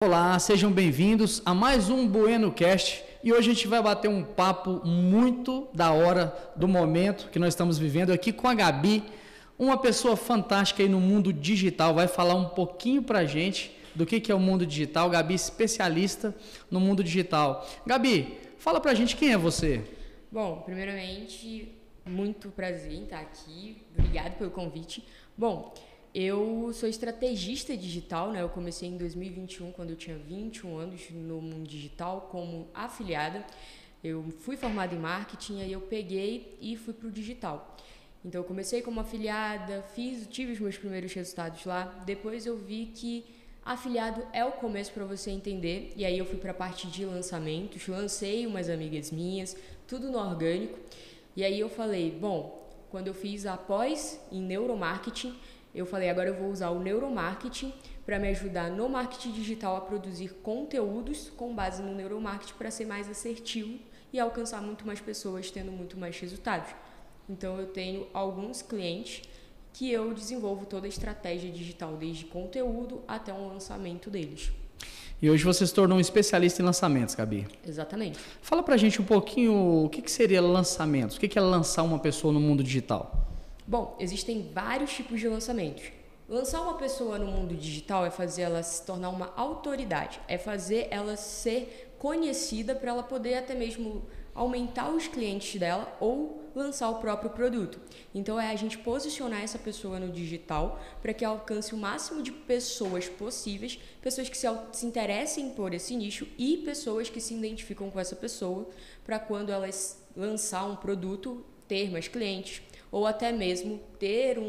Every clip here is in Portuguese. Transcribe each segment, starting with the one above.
Olá, sejam bem-vindos a mais um Bueno Cast e hoje a gente vai bater um papo muito da hora do momento que nós estamos vivendo aqui com a Gabi, uma pessoa fantástica aí no mundo digital, vai falar um pouquinho pra gente do que é o mundo digital. Gabi, especialista no mundo digital. Gabi, fala pra gente quem é você. Bom, primeiramente, muito prazer em estar aqui, obrigado pelo convite. Bom, eu sou estrategista digital, né? Eu comecei em 2021, quando eu tinha 21 anos, no mundo digital, como afiliada. Eu fui formada em marketing, aí eu peguei e fui para o digital. Então, eu comecei como afiliada, tive os meus primeiros resultados lá. Depois eu vi que afiliado é o começo para você entender. E aí eu fui para a parte de lançamentos, lancei umas amigas minhas, tudo no orgânico. E aí eu falei, bom, quando eu fiz a pós em neuromarketing, eu falei, agora eu vou usar o neuromarketing para me ajudar no marketing digital a produzir conteúdos com base no neuromarketing para ser mais assertivo e alcançar muito mais pessoas, tendo muito mais resultados. Então, eu tenho alguns clientes que eu desenvolvo toda a estratégia digital, desde conteúdo até um lançamento deles. E hoje você se tornou um especialista em lançamentos, Gabi. Exatamente. Fala pra gente um pouquinho o que seria lançamentos, o que é lançar uma pessoa no mundo digital? Bom, existem vários tipos de lançamentos. Lançar uma pessoa no mundo digital é fazer ela se tornar uma autoridade, é fazer ela ser conhecida para ela poder até mesmo aumentar os clientes dela ou lançar o próprio produto. Então é a gente posicionar essa pessoa no digital para que alcance o máximo de pessoas possíveis, pessoas que se interessem por esse nicho e pessoas que se identificam com essa pessoa para quando elas lançar um produto ter mais clientes ou até mesmo ter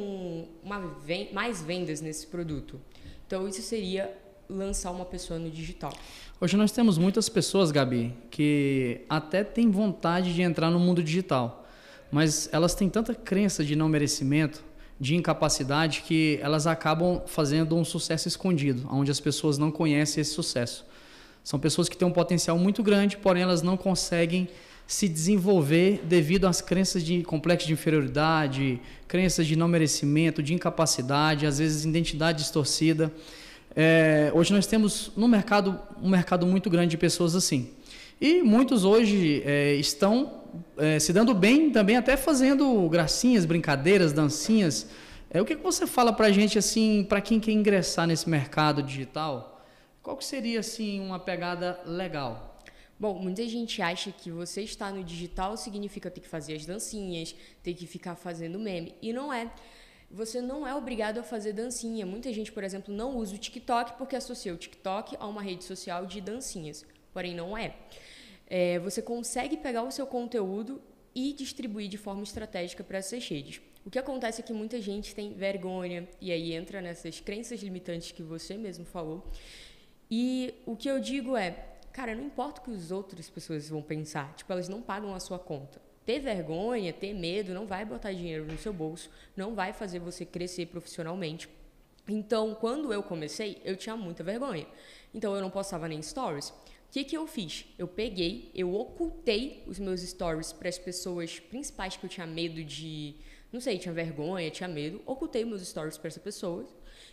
mais vendas nesse produto. Então, isso seria lançar uma pessoa no digital. Hoje nós temos muitas pessoas, Gabi, que até têm vontade de entrar no mundo digital, mas elas têm tanta crença de não merecimento, de incapacidade, que elas acabam fazendo um sucesso escondido, onde as pessoas não conhecem esse sucesso. São pessoas que têm um potencial muito grande, porém elas não conseguem se desenvolver devido às crenças de complexo de inferioridade, crenças de não merecimento, de incapacidade, às vezes identidade distorcida. Hoje nós temos no mercado um mercado muito grande de pessoas assim. E muitos hoje estão se dando bem também, até fazendo gracinhas, brincadeiras, dancinhas. O que você fala para a gente, assim, para quem quer ingressar nesse mercado digital? Qual que seria assim, uma pegada legal? Bom, muita gente acha que você estar no digital significa ter que fazer as dancinhas, ter que ficar fazendo meme. E não é. Você não é obrigado a fazer dancinha. Muita gente, por exemplo, não usa o TikTok porque associa o TikTok a uma rede social de dancinhas. Porém, não é. Você consegue pegar o seu conteúdo e distribuir de forma estratégica para essas redes. O que acontece é que muita gente tem vergonha, e aí entra nessas crenças limitantes que você mesmo falou. E o que eu digo é, cara, não importa o que as outras pessoas vão pensar. Tipo, elas não pagam a sua conta. Ter vergonha, ter medo, não vai botar dinheiro no seu bolso, não vai fazer você crescer profissionalmente. Então, quando eu comecei, eu tinha muita vergonha. Então, eu não postava nem stories. O que eu fiz? Eu ocultei os meus stories para as pessoas principais que eu tinha medo de... Não sei, tinha vergonha, tinha medo. Ocultei meus stories para essa pessoa.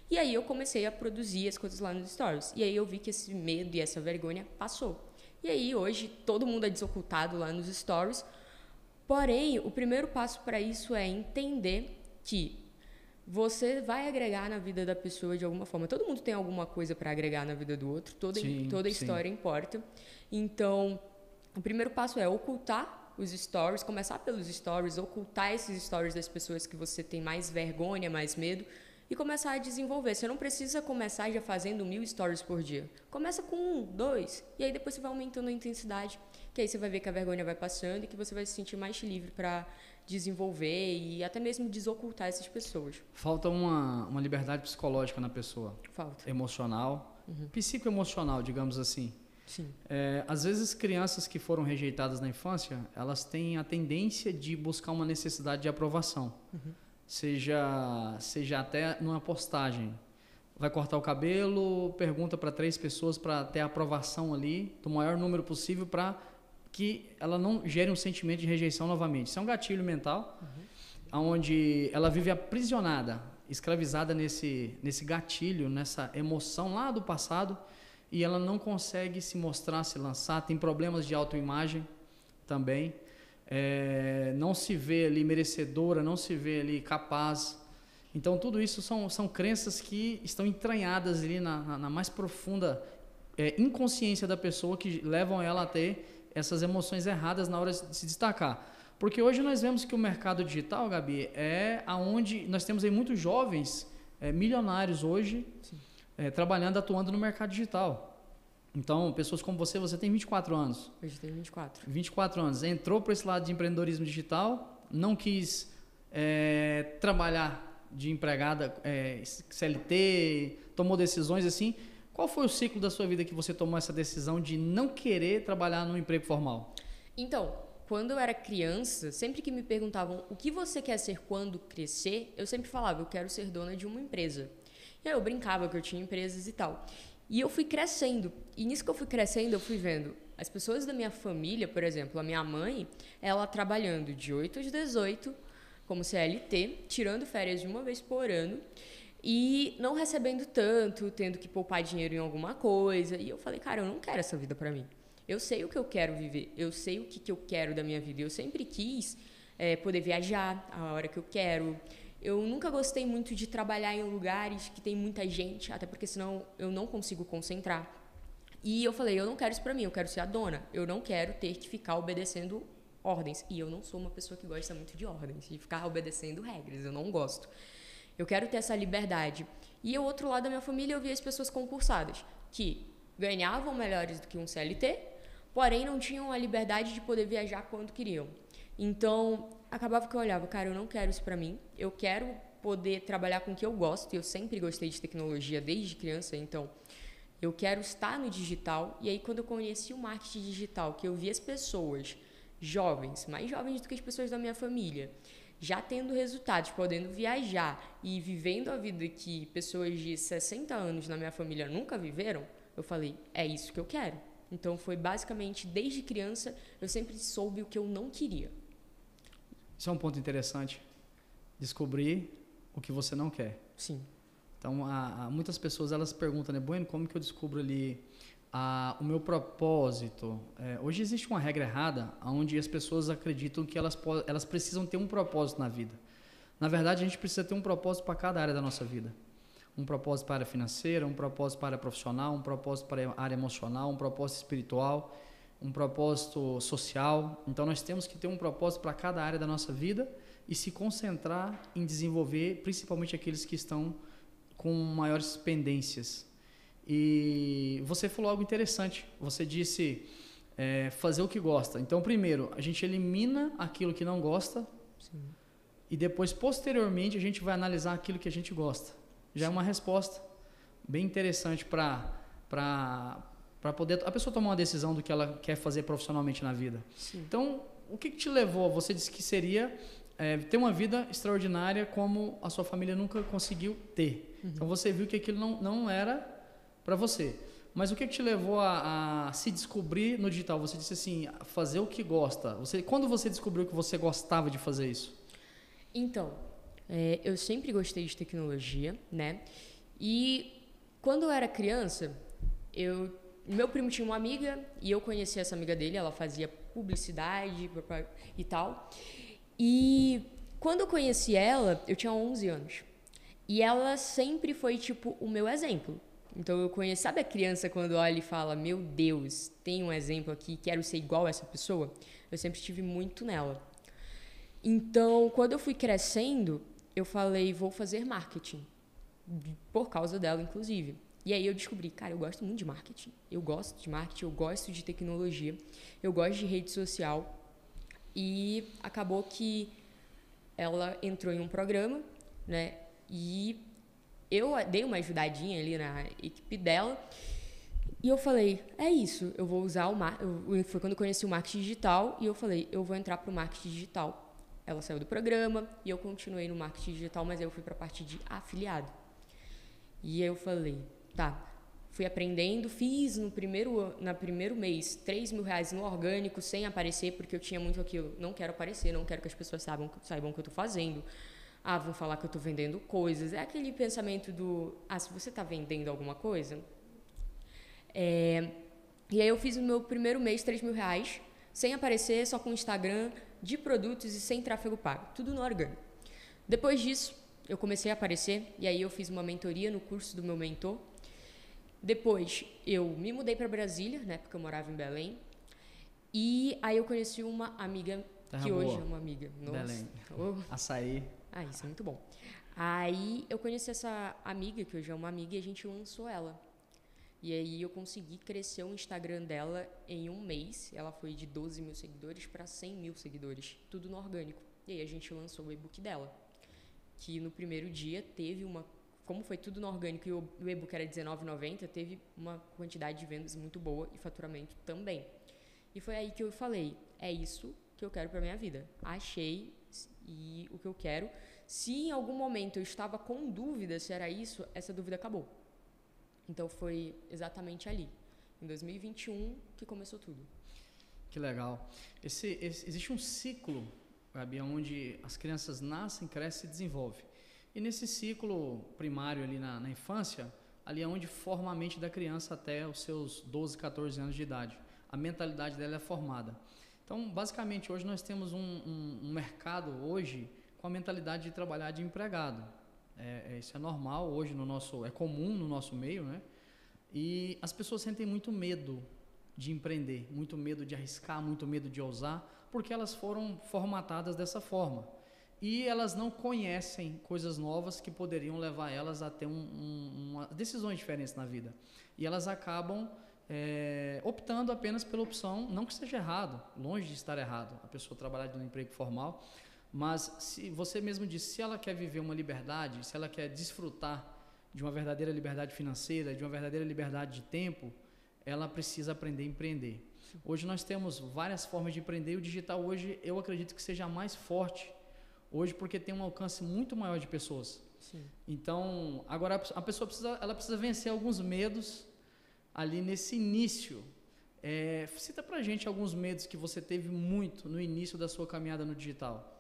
E aí eu comecei a produzir as coisas lá nos stories. E aí eu vi que esse medo e essa vergonha passou. E aí hoje todo mundo é desocultado lá nos stories. Porém, o primeiro passo para isso é entender que você vai agregar na vida da pessoa de alguma forma. Todo mundo tem alguma coisa para agregar na vida do outro. Toda história importa. Então, o primeiro passo é ocultar os stories, começar pelos stories, ocultar esses stories das pessoas que você tem mais vergonha, mais medo, e começar a desenvolver. Você não precisa começar já fazendo 1000 stories por dia. Começa com 1, 2, e aí depois você vai aumentando a intensidade, que aí você vai ver que a vergonha vai passando e que você vai se sentir mais livre para desenvolver e até mesmo desocultar essas pessoas. Falta uma liberdade psicológica na pessoa. Falta. Emocional, psicoemocional, digamos assim. Sim. Às vezes crianças que foram rejeitadas na infância, elas têm a tendência de buscar uma necessidade de aprovação. Seja até numa postagem. Vai cortar o cabelo, pergunta para 3 pessoas para ter a aprovação ali, do maior número possível, para que ela não gere um sentimento de rejeição novamente. Isso é um gatilho mental, onde ela vive aprisionada, escravizada nesse gatilho, nessa emoção lá do passado, e ela não consegue se mostrar, se lançar, tem problemas de autoimagem também, não se vê ali merecedora, não se vê ali capaz. Então, tudo isso são crenças que estão entranhadas ali na mais profunda inconsciência da pessoa, que levam ela a ter essas emoções erradas na hora de se destacar. Porque hoje nós vemos que o mercado digital, Gabi, é aonde nós temos aí muitos jovens milionários hoje trabalhando, atuando no mercado digital. Então, pessoas como você tem 24 anos. Hoje eu tenho 24. 24 anos. Entrou para esse lado de empreendedorismo digital, não quis trabalhar de empregada CLT, tomou decisões assim. Qual foi o ciclo da sua vida que você tomou essa decisão de não querer trabalhar num emprego formal? Então, quando eu era criança, sempre que me perguntavam o que você quer ser quando crescer, eu sempre falava, eu quero ser dona de uma empresa. E aí eu brincava que eu tinha empresas e tal. E eu fui crescendo. E nisso que eu fui crescendo, eu fui vendo as pessoas da minha família, por exemplo, a minha mãe, ela trabalhando de 8 às 18 como CLT, tirando férias de uma vez por ano e não recebendo tanto, tendo que poupar dinheiro em alguma coisa. E eu falei, cara, eu não quero essa vida pra mim. Eu sei o que eu quero viver, eu sei o que eu quero da minha vida. Eu sempre quis poder viajar a hora que eu quero. Eu nunca gostei muito de trabalhar em lugares que tem muita gente, até porque senão eu não consigo concentrar. E eu falei, eu não quero isso pra mim, eu quero ser a dona. Eu não quero ter que ficar obedecendo ordens. E eu não sou uma pessoa que gosta muito de ordens, de ficar obedecendo regras, eu não gosto. Eu quero ter essa liberdade. E ao outro lado da minha família eu via as pessoas concursadas, que ganhavam melhores do que um CLT, porém não tinham a liberdade de poder viajar quando queriam. Então, acabava que eu olhava, cara, eu não quero isso pra mim, eu quero poder trabalhar com o que eu gosto, e eu sempre gostei de tecnologia desde criança, então eu quero estar no digital. E aí, quando eu conheci o marketing digital, que eu vi as pessoas jovens, mais jovens do que as pessoas da minha família, já tendo resultados, podendo viajar e vivendo a vida que pessoas de 60 anos na minha família nunca viveram, eu falei, é isso que eu quero. Então, foi basicamente, desde criança, eu sempre soube o que eu não queria. Isso é um ponto interessante. Descobrir o que você não quer. Sim. Então, muitas pessoas elas perguntam, né, Bueno, como que eu descubro ali o meu propósito? Hoje existe uma regra errada, onde as pessoas acreditam que elas precisam ter um propósito na vida. Na verdade, a gente precisa ter um propósito para cada área da nossa vida. Um propósito para a área financeira, um propósito para a área profissional, um propósito para a área emocional, um propósito espiritual, um propósito social. Então, nós temos que ter um propósito para cada área da nossa vida e se concentrar em desenvolver, principalmente aqueles que estão com maiores pendências. E você falou algo interessante. Você disse fazer o que gosta. Então, primeiro, a gente elimina aquilo que não gosta. Sim. E depois, posteriormente, a gente vai analisar aquilo que a gente gosta. Já é uma resposta bem interessante para poder a pessoa tomar uma decisão do que ela quer fazer profissionalmente na vida. Sim. Então, o que te levou? Você disse que seria ter uma vida extraordinária como a sua família nunca conseguiu ter. Uhum. Então, você viu que aquilo não era para você. Mas o que te levou a se descobrir no digital? Você disse assim, fazer o que gosta. Quando você descobriu que você gostava de fazer isso? Então, eu sempre gostei de tecnologia, né? E quando eu era criança, meu primo tinha uma amiga e eu conheci essa amiga dele, ela fazia publicidade e tal. E quando eu conheci ela, eu tinha 11 anos. E ela sempre foi, tipo, o meu exemplo. Então, eu conheci... Sabe a criança quando olha e fala, meu Deus, tem um exemplo aqui, quero ser igual a essa pessoa? Eu sempre estive muito nela. Então, quando eu fui crescendo, eu falei, vou fazer marketing. Por causa dela, inclusive. E aí eu descobri, cara, eu gosto muito de marketing. Eu gosto de marketing, eu gosto de tecnologia, eu gosto de rede social. E acabou que ela entrou em um programa, né? E eu dei uma ajudadinha ali na equipe dela. E eu falei, é isso, eu vou usar foi quando eu conheci o marketing digital e eu falei, eu vou entrar para o marketing digital. Ela saiu do programa e eu continuei no marketing digital, mas aí eu fui para a parte de afiliado. E aí eu falei, tá, fui aprendendo, fiz no primeiro mês R$3.000 no orgânico, sem aparecer, porque eu tinha muito aquilo, não quero aparecer, não quero que as pessoas saibam o que eu estou fazendo. Vão falar que eu estou vendendo coisas. É aquele pensamento se você está vendendo alguma coisa, E aí eu fiz o meu primeiro mês, R$3.000, sem aparecer, só com Instagram, de produtos e sem tráfego pago. Tudo no orgânico. Depois disso, eu comecei a aparecer e aí eu fiz uma mentoria no curso do meu mentor. Depois, eu me mudei para Brasília, né, porque eu morava em Belém. E aí eu conheci uma amiga, Terra que boa. hoje é uma amiga. Nossa. Belém. Oh. Açaí. Ah, isso é muito bom. Aí eu conheci essa amiga, que hoje é uma amiga, e a gente lançou ela. E aí eu consegui crescer o Instagram dela em um mês. Ela foi de 12 mil seguidores para 100 mil seguidores, tudo no orgânico. E aí a gente lançou o e-book dela, que no primeiro dia teve uma... Como foi tudo no orgânico e o e-book era R$19,90, teve uma quantidade de vendas muito boa e faturamento também. E foi aí que eu falei, é isso que eu quero para minha vida. Achei e o que eu quero. Se em algum momento eu estava com dúvida se era isso, essa dúvida acabou. Então foi exatamente ali, em 2021, que começou tudo. Que legal. Existe um ciclo, Gabi, onde as crianças nascem, crescem e desenvolvem. E nesse ciclo primário ali na infância, ali é onde forma a mente da criança até os seus 12, 14 anos de idade. A mentalidade dela é formada. Então, basicamente, hoje nós temos um mercado hoje com a mentalidade de trabalhar de empregado. Isso é normal hoje é comum no nosso meio, né? E as pessoas sentem muito medo de empreender, muito medo de arriscar, muito medo de ousar, porque elas foram formatadas dessa forma. E elas não conhecem coisas novas que poderiam levar elas a ter decisões diferentes na vida. E elas acabam optando apenas pela opção, não que seja errado, longe de estar errado, a pessoa trabalhar de um emprego formal, mas se você mesmo disse, se ela quer viver uma liberdade, se ela quer desfrutar de uma verdadeira liberdade financeira, de uma verdadeira liberdade de tempo, ela precisa aprender a empreender. Hoje nós temos várias formas de empreender e o digital hoje eu acredito que seja mais forte hoje porque tem um alcance muito maior de pessoas. Sim. Então, agora a pessoa precisa vencer alguns medos ali nesse início. Cita pra gente alguns medos que você teve muito no início da sua caminhada no digital.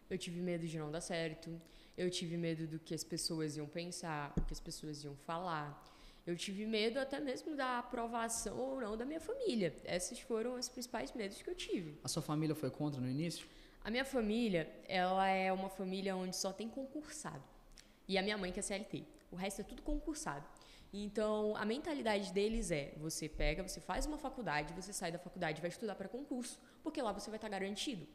Eu tive medo de não dar certo, eu tive medo do que as pessoas iam pensar, o que as pessoas iam falar. Eu tive medo até mesmo da aprovação ou não da minha família. Esses foram os principais medos que eu tive. A sua família foi contra no início? A minha família, ela é uma família onde só tem concursado. E a minha mãe que é CLT. O resto é tudo concursado. Então, a mentalidade deles é, você faz uma faculdade, você sai da faculdade e vai estudar para concurso, porque lá você vai estar garantido.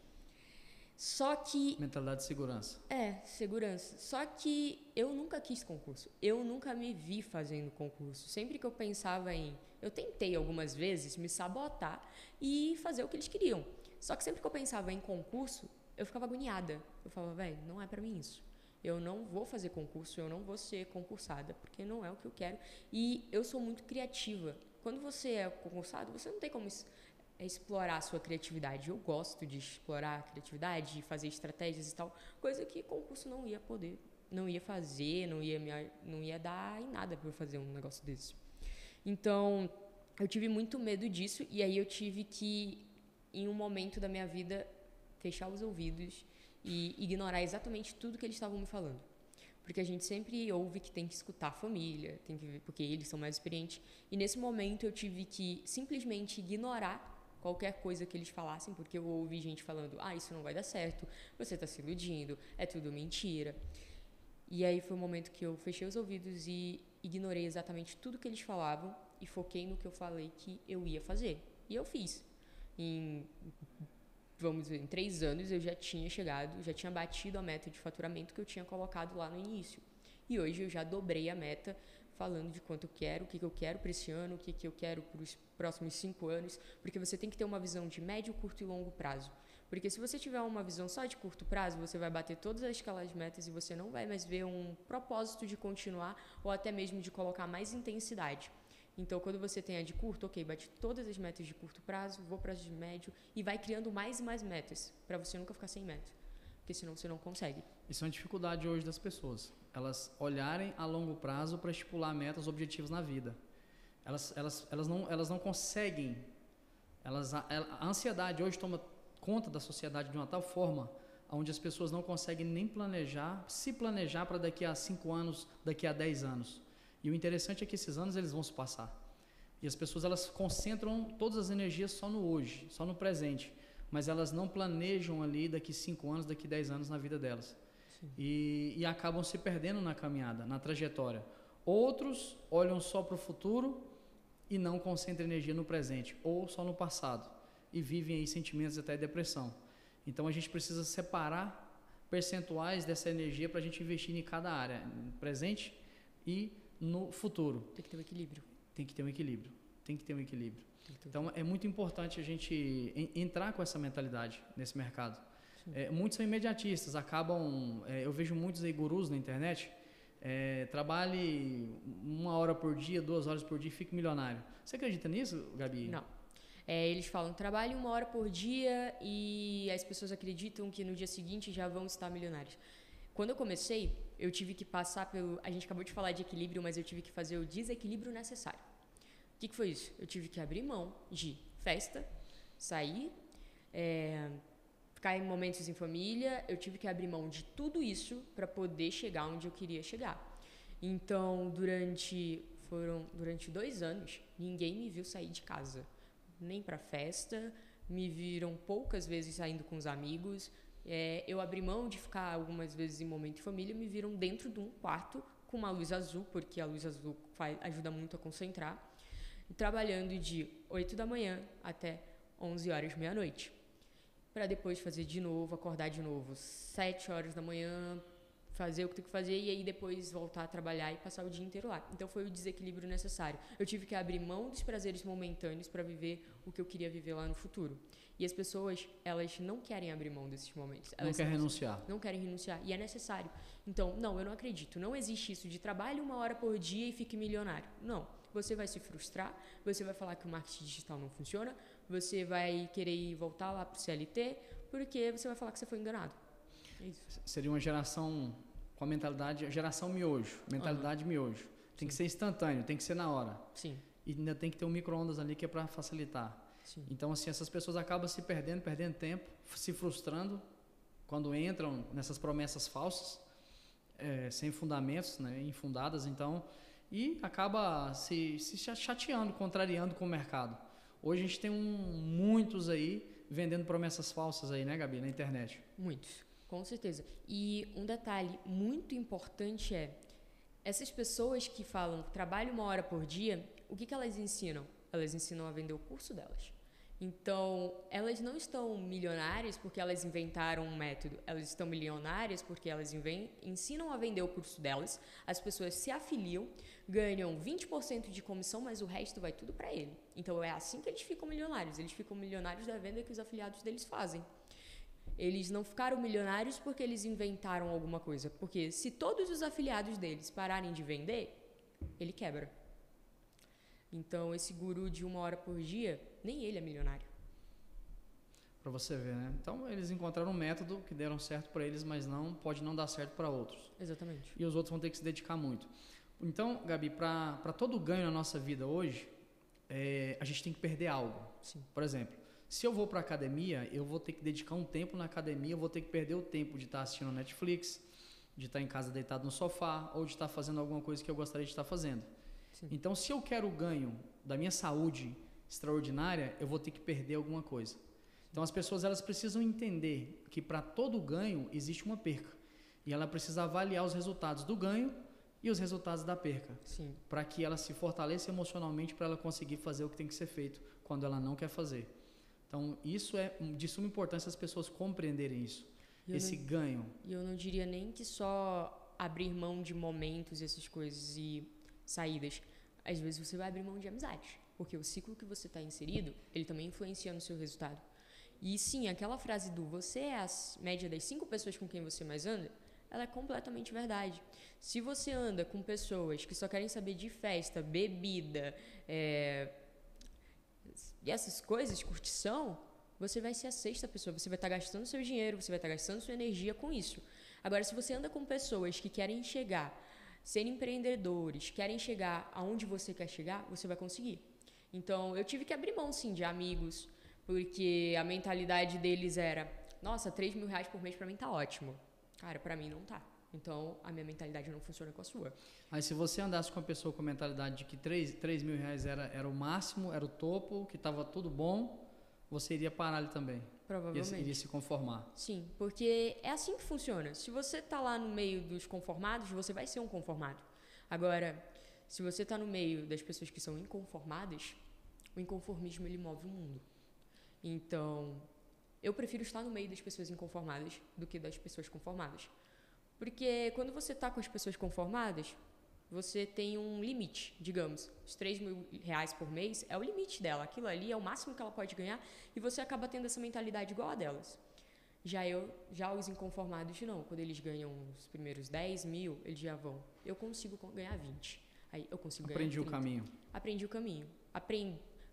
Só que... Mentalidade de segurança. Segurança. Só que eu nunca quis concurso. Eu nunca me vi fazendo concurso. Sempre que eu pensava eu tentei algumas vezes me sabotar e fazer o que eles queriam. Só que sempre que eu pensava em concurso, eu ficava agoniada. Eu falava, velho, não é pra mim isso. Eu não vou fazer concurso, eu não vou ser concursada, porque não é o que eu quero. E eu sou muito criativa. Quando você é concursado, você não tem como explorar a sua criatividade. Eu gosto de explorar a criatividade, de fazer estratégias e tal, coisa que concurso não ia poder, não ia fazer, não ia dar em nada para eu fazer um negócio desse. Então, eu tive muito medo disso e aí eu tive que, em um momento da minha vida, fechar os ouvidos e ignorar exatamente tudo que eles estavam me falando. Porque a gente sempre ouve que tem que escutar a família, tem que ver, porque eles são mais experientes. E nesse momento eu tive que simplesmente ignorar qualquer coisa que eles falassem, porque eu ouvi gente falando, isso não vai dar certo, você está se iludindo, é tudo mentira. E aí foi o momento que eu fechei os ouvidos e ignorei exatamente tudo que eles falavam e foquei no que eu falei que eu ia fazer. E eu fiz. Em 3 anos eu já tinha batido a meta de faturamento que eu tinha colocado lá no início. E hoje eu já dobrei a meta, falando de quanto eu quero, o que eu quero para esse ano, o que eu quero para os próximos 5 anos, porque você tem que ter uma visão de médio, curto e longo prazo. Porque se você tiver uma visão só de curto prazo, você vai bater todas aquelas metas e você não vai mais ver um propósito de continuar ou até mesmo de colocar mais intensidade. Então, quando você tem a de curto, bate todas as metas de curto prazo, vou para as de médio e vai criando mais e mais metas, para você nunca ficar sem meta, porque senão você não consegue. Isso é uma dificuldade hoje das pessoas, elas olharem a longo prazo para estipular metas, objetivos na vida. Elas não conseguem, a ansiedade hoje toma conta da sociedade de uma tal forma onde as pessoas não conseguem nem se planejar para daqui a 5 anos, daqui a 10 anos. E o interessante é que esses anos eles vão se passar. E as pessoas elas concentram todas as energias só no hoje, só no presente, mas elas não planejam ali daqui 5 anos, daqui 10 anos na vida delas. E acabam se perdendo na caminhada, na trajetória. Outros olham só para o futuro e não concentram energia no presente, ou só no passado, e vivem aí sentimentos até depressão. Então a gente precisa separar percentuais dessa energia para a gente investir em cada área, no presente e no futuro. Tem que ter um equilíbrio. Tem que ter um equilíbrio. Tem que ter um equilíbrio. Então é muito importante a gente entrar com essa mentalidade nesse mercado. Muitos são imediatistas, acabam... eu vejo muitos aí gurus na internet, trabalhe 1 hora por dia, 2 horas por dia e fique milionário. Você acredita nisso, Gabi? Não. Eles falam, trabalhe 1 hora por dia e as pessoas acreditam que no dia seguinte já vão estar milionários. Quando eu comecei, eu tive que passar pelo... A gente acabou de falar de equilíbrio, mas eu tive que fazer o desequilíbrio necessário. O que foi isso? Eu tive que abrir mão de festa, sair, ficar em momentos em família. Eu tive que abrir mão de tudo isso para poder chegar onde eu queria chegar. Então, durante 2 anos, ninguém me viu sair de casa. Nem para festa, me viram poucas vezes saindo com os amigos. Eu abri mão de ficar algumas vezes em momento de família, me viram dentro de um quarto com uma luz azul, porque a luz azul ajuda muito a concentrar, trabalhando de 8 da manhã até 11 horas, meia-noite, para depois fazer de novo, acordar de novo 7 horas da manhã, fazer o que tem que fazer e aí depois voltar a trabalhar e passar o dia inteiro lá. Então foi o desequilíbrio necessário. Eu tive que abrir mão dos prazeres momentâneos para viver o que eu queria viver lá no futuro. E as pessoas, elas não querem abrir mão desses momentos. Elas não querem renunciar. Não querem renunciar. E é necessário. Então, não, eu não acredito. Não existe isso de trabalhe 1 hora por dia e fique milionário. Não. Você vai se frustrar, você vai falar que o marketing digital não funciona, você vai querer voltar lá para o CLT, porque você vai falar que você foi enganado. É isso. Seria uma geração com a mentalidade, geração miojo, mentalidade miojo. Tem que ser instantâneo, tem que ser na hora. Sim. E ainda tem que ter um micro-ondas ali que é para facilitar. Sim. Então, assim, essas pessoas acabam se perdendo tempo, se frustrando quando entram nessas promessas falsas, sem fundamentos, né, infundadas, então, e acaba se chateando, contrariando com o mercado. Hoje a gente tem muitos aí vendendo promessas falsas aí, né, Gabi, na internet. Muitos, com certeza. E um detalhe muito importante essas pessoas que falam trabalhe 1 hora por dia, o que elas ensinam? Elas ensinam a vender o curso delas. Então, elas não estão milionárias porque elas inventaram um método. Elas estão milionárias porque elas ensinam a vender o curso delas. As pessoas se afiliam, ganham 20% de comissão, mas o resto vai tudo para ele. Então, é assim que eles ficam milionários. Eles ficam milionários da venda que os afiliados deles fazem. Eles não ficaram milionários porque eles inventaram alguma coisa. Porque se todos os afiliados deles pararem de vender, ele quebra. Então, esse guru de 1 hora por dia, nem ele é milionário. Para você ver, né? Então, eles encontraram um método que deram certo para eles, mas pode não dar certo para outros. Exatamente. E os outros vão ter que se dedicar muito. Então, Gabi, para todo ganho na nossa vida hoje, a gente tem que perder algo. Sim. Por exemplo, se eu vou para a academia, eu vou ter que dedicar um tempo na academia, eu vou ter que perder o tempo de estar assistindo a Netflix, de estar em casa deitado no sofá, ou de estar fazendo alguma coisa que eu gostaria de estar fazendo. Sim. Então, se eu quero o ganho da minha saúde extraordinária, eu vou ter que perder alguma coisa. Então, as pessoas elas precisam entender que para todo ganho existe uma perca. E ela precisa avaliar os resultados do ganho e os resultados da perca. Para que ela se fortaleça emocionalmente para ela conseguir fazer o que tem que ser feito quando ela não quer fazer. Então, isso é de suma importância as pessoas compreenderem isso. Ganho. E eu não diria nem que só abrir mão de momentos, essas coisas e saídas. Às vezes você vai abrir mão de amizades, porque o ciclo que você está inserido, ele também influencia no seu resultado. E sim, aquela frase do você é a média das 5 pessoas com quem você mais anda, ela é completamente verdade. Se você anda com pessoas que só querem saber de festa, bebida, e essas coisas, curtição, você vai ser a 6ª pessoa, você vai estar gastando seu dinheiro, você vai estar gastando sua energia com isso. Agora, se você anda com pessoas que querem ser empreendedores, querem chegar aonde você quer chegar, você vai conseguir. Então, eu tive que abrir mão, sim, de amigos, porque a mentalidade deles era, nossa, R$3.000 por mês pra mim tá ótimo. Cara, pra mim não tá. Então, a minha mentalidade não funciona com a sua. Aí se você andasse com uma pessoa com a mentalidade de que 3 mil reais era o máximo, era o topo, que estava tudo bom, você iria parar ali também? Provavelmente. Iria se conformar? Sim, porque é assim que funciona. Se você está lá no meio dos conformados, você vai ser um conformado. Agora, se você está no meio das pessoas que são inconformadas, o inconformismo ele move o mundo. Então, eu prefiro estar no meio das pessoas inconformadas do que das pessoas conformadas. Porque quando você está com as pessoas conformadas, você tem um limite, digamos, os 3 mil reais por mês é o limite dela, aquilo ali é o máximo que ela pode ganhar e você acaba tendo essa mentalidade igual a delas. Já os inconformados não, quando eles ganham os primeiros 10 mil, eles já vão, eu consigo ganhar 20, aí eu consigo ganhar 30. Aprendi o caminho.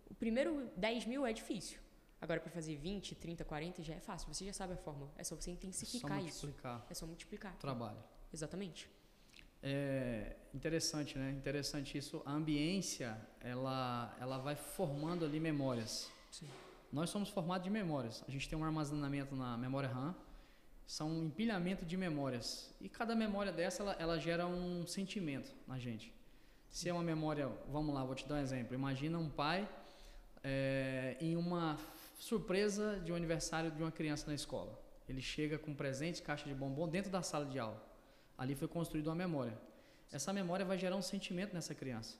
O primeiro 10 mil é difícil. Agora, para fazer 20, 30, 40 já é fácil. Você já sabe a fórmula. É só você intensificar isso. É só multiplicar. Trabalho. Exatamente. É interessante, né? Interessante isso. A ambiência, ela vai formando ali memórias. Sim. Nós somos formados de memórias. A gente tem um armazenamento na memória RAM. São um empilhamento de memórias. E cada memória dessa, ela gera um sentimento na gente. Se é uma memória... Vamos lá, vou te dar um exemplo. Imagina um pai em uma surpresa de um aniversário de uma criança na escola. Ele chega com presentes, caixa de bombom dentro da sala de aula. Ali foi construída uma memória. Essa memória vai gerar um sentimento nessa criança.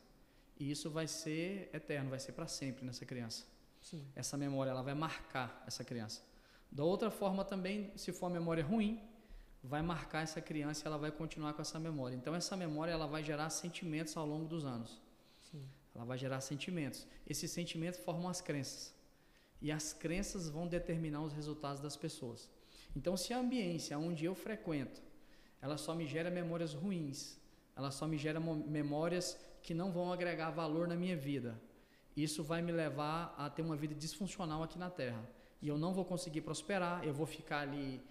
E isso vai ser eterno, vai ser para sempre nessa criança. Sim. Essa memória ela vai marcar essa criança. Da outra forma também, se for uma memória ruim, vai marcar essa criança e ela vai continuar com essa memória. Então essa memória ela vai gerar sentimentos ao longo dos anos. Sim. Ela vai gerar sentimentos. Esses sentimentos formam as crenças. E as crenças vão determinar os resultados das pessoas. Então, se a ambiência onde eu frequento, ela só me gera memórias ruins, ela só me gera memórias que não vão agregar valor na minha vida, isso vai me levar a ter uma vida disfuncional aqui na Terra. E eu não vou conseguir prosperar, eu vou ficar ali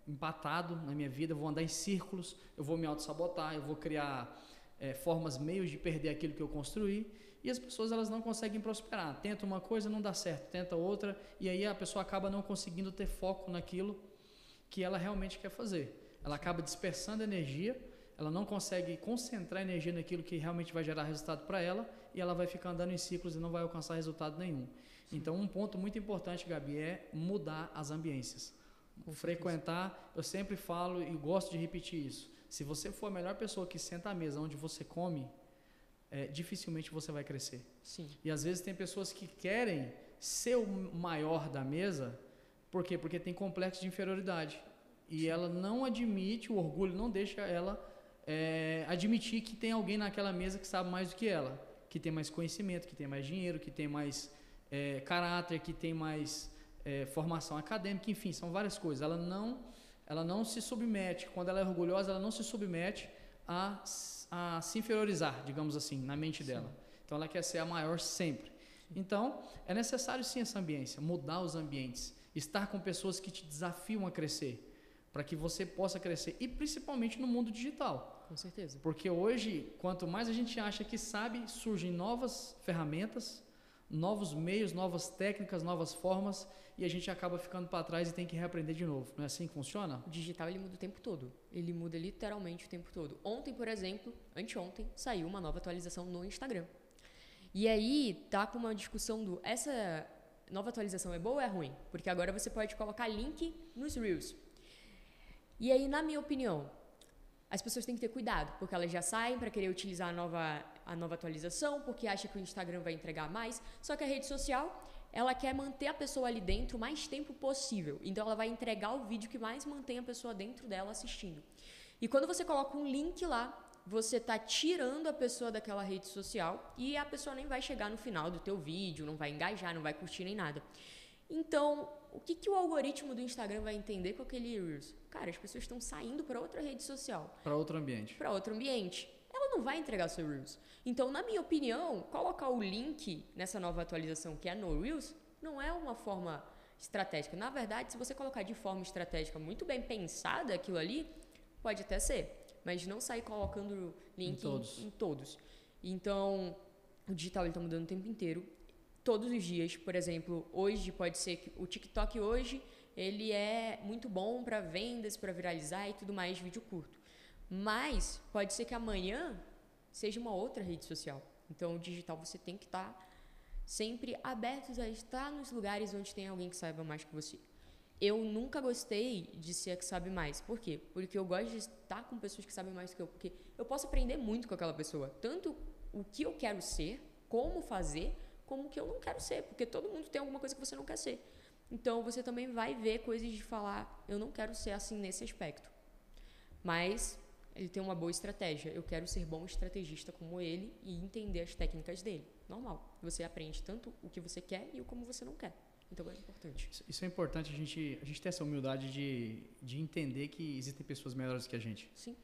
empatado na minha vida, eu vou andar em círculos, eu vou me auto-sabotar, eu vou criar formas, meios de perder aquilo que eu construí, e as pessoas elas não conseguem prosperar. Tenta uma coisa, não dá certo, tenta outra, e aí a pessoa acaba não conseguindo ter foco naquilo que ela realmente quer fazer. Ela acaba dispersando energia, ela não consegue concentrar energia naquilo que realmente vai gerar resultado para ela, e ela vai ficar andando em ciclos e não vai alcançar resultado nenhum. Então, um ponto muito importante, Gabi, é mudar as ambiências. Frequentar, eu sempre falo e gosto de repetir isso. Se você for a melhor pessoa que senta à mesa onde você come, dificilmente você vai crescer. Sim. E às vezes tem pessoas que querem ser o maior da mesa, por quê? Porque tem complexo de inferioridade. E ela não admite, o orgulho não deixa ela admitir que tem alguém naquela mesa que sabe mais do que ela, que tem mais conhecimento, que tem mais dinheiro, que tem mais caráter, que tem mais formação acadêmica, enfim, são várias coisas. Ela não se submete, quando ela é orgulhosa, ela não se submete a se inferiorizar, digamos assim, na mente dela. Então ela quer ser a maior sempre. Então é necessário sim essa ambiência, mudar os ambientes, estar com pessoas que te desafiam a crescer, para que você possa crescer, e principalmente no mundo digital. Com certeza. Porque hoje, quanto mais a gente acha que sabe, surgem novas ferramentas, novos meios, novas técnicas, novas formas, e a gente acaba ficando para trás e tem que reaprender de novo. Não é assim que funciona? O digital ele muda o tempo todo. Ele muda literalmente o tempo todo. Ontem, por exemplo, anteontem, saiu uma nova atualização no Instagram. E aí tá com uma discussão essa nova atualização é boa ou é ruim? Porque agora você pode colocar link nos Reels. E aí, na minha opinião, as pessoas têm que ter cuidado, porque elas já saem para querer utilizar a nova atualização, porque acha que o Instagram vai entregar mais. Só que a rede social, ela quer manter a pessoa ali dentro o mais tempo possível. Então, ela vai entregar o vídeo que mais mantém a pessoa dentro dela assistindo. E quando você coloca um link lá, você está tirando a pessoa daquela rede social e a pessoa nem vai chegar no final do teu vídeo, não vai engajar, não vai curtir nem nada. Então, o que o algoritmo do Instagram vai entender com aquele Reels? Cara, as pessoas estão saindo para outra rede social. Para outro ambiente. Para outro ambiente. Ela não vai entregar seu Reels. Então, na minha opinião, colocar o link nessa nova atualização que é no Reels não é uma forma estratégica. Na verdade, se você colocar de forma estratégica, muito bem pensada aquilo ali, pode até ser. Mas não sair colocando link em todos. Então, o digital está mudando o tempo inteiro. Todos os dias, por exemplo, hoje pode ser que o TikTok hoje ele é muito bom para vendas, para viralizar e tudo mais, vídeo curto. Mas pode ser que amanhã seja uma outra rede social. Então, o digital você tem que estar sempre aberto a estar nos lugares onde tem alguém que saiba mais que você. Eu nunca gostei de ser a que sabe mais. Por quê? Porque eu gosto de estar com pessoas que sabem mais do que eu. Porque eu posso aprender muito com aquela pessoa. Tanto o que eu quero ser, como fazer, como o que eu não quero ser. Porque todo mundo tem alguma coisa que você não quer ser. Então, você também vai ver coisas de falar, eu não quero ser assim nesse aspecto. Mas ele tem uma boa estratégia. Eu quero ser bom estrategista como ele e entender as técnicas dele. Normal. Você aprende tanto o que você quer e o como você não quer. Então é importante. Isso é importante, a gente ter essa humildade de entender que existem pessoas melhores que a gente. Sim.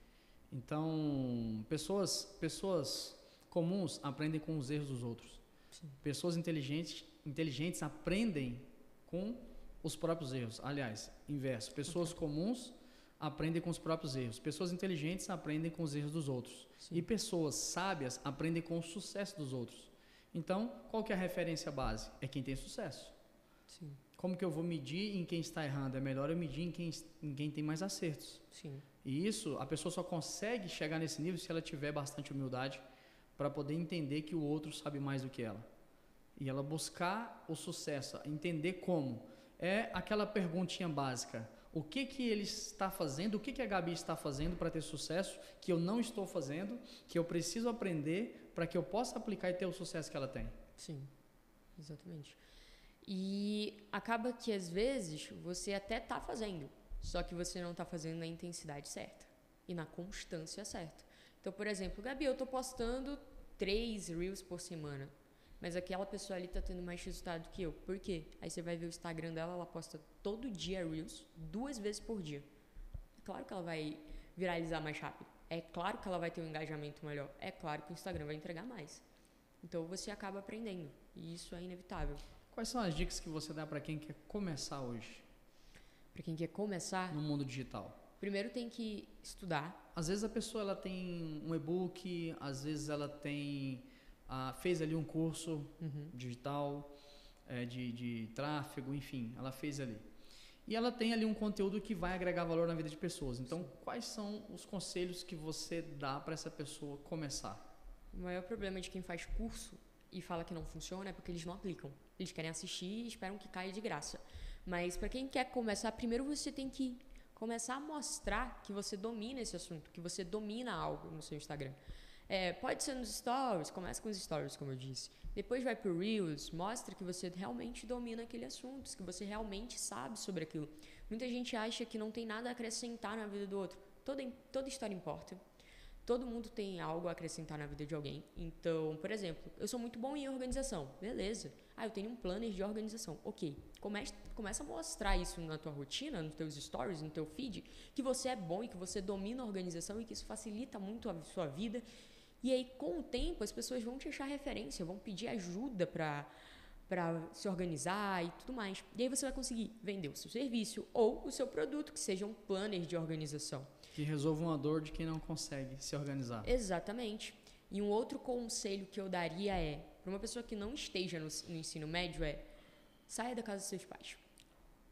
Então, pessoas comuns aprendem com os erros dos outros. Sim. Pessoas inteligentes aprendem com os próprios erros. Aliás, inverso. Pessoas comuns aprendem com os próprios erros. Pessoas inteligentes aprendem com os erros dos outros. Sim. E pessoas sábias aprendem com o sucesso dos outros. Então, qual que é a referência base? É quem tem sucesso. Sim. Como que eu vou medir em quem está errando? É melhor eu medir em quem tem mais acertos. Sim. E isso, a pessoa só consegue chegar nesse nível se ela tiver bastante humildade para poder entender que o outro sabe mais do que ela. E ela buscar o sucesso, entender como. É aquela perguntinha básica. O que que ele está fazendo? O que que a Gabi está fazendo para ter sucesso que eu não estou fazendo, que eu preciso aprender para que eu possa aplicar e ter o sucesso que ela tem? Sim, exatamente. E acaba que às vezes você até está fazendo, só que você não está fazendo na intensidade certa e na constância certa. Então, por exemplo, Gabi, eu estou postando 3 Reels por semana, mas aquela pessoa ali está tendo mais resultado que eu. Por quê? Aí você vai ver o Instagram dela, ela posta todo dia Reels, 2 vezes por dia. É claro que ela vai viralizar mais rápido. É claro que ela vai ter um engajamento melhor. É claro que o Instagram vai entregar mais. Então, você acaba aprendendo. E isso é inevitável. Quais são as dicas que você dá para quem quer começar hoje? Para quem quer começar? No mundo digital. Primeiro tem que estudar. Às vezes a pessoa ela tem um e-book, às vezes ela tem fez ali um curso digital, de tráfego, enfim, ela fez ali. E ela tem ali um conteúdo que vai agregar valor na vida de pessoas. Então, quais são os conselhos que você dá para essa pessoa começar? O maior problema de quem faz curso e fala que não funciona é porque eles não aplicam. Eles querem assistir e esperam que caia de graça. Mas para quem quer começar, primeiro você tem que começar a mostrar que você domina esse assunto, que você domina algo no seu Instagram. Pode ser nos stories, começa com os stories, como eu disse. Depois vai pro Reels, mostra que você realmente domina aquele assunto, que você realmente sabe sobre aquilo. Muita gente acha que não tem nada a acrescentar na vida do outro. Toda história importa. Todo mundo tem algo a acrescentar na vida de alguém. Então, por exemplo, eu sou muito bom em organização. Beleza. Eu tenho um planner de organização. Ok. Começa a mostrar isso na tua rotina, nos teus stories, no teu feed, que você é bom e que você domina a organização e que isso facilita muito a sua vida. E aí, com o tempo, as pessoas vão te achar referência, vão pedir ajuda para se organizar e tudo mais. E aí você vai conseguir vender o seu serviço ou o seu produto, que seja um planner de organização. Que resolva uma dor de quem não consegue se organizar. Exatamente. E um outro conselho que eu daria para uma pessoa que não esteja no ensino médio saia da casa dos seus pais.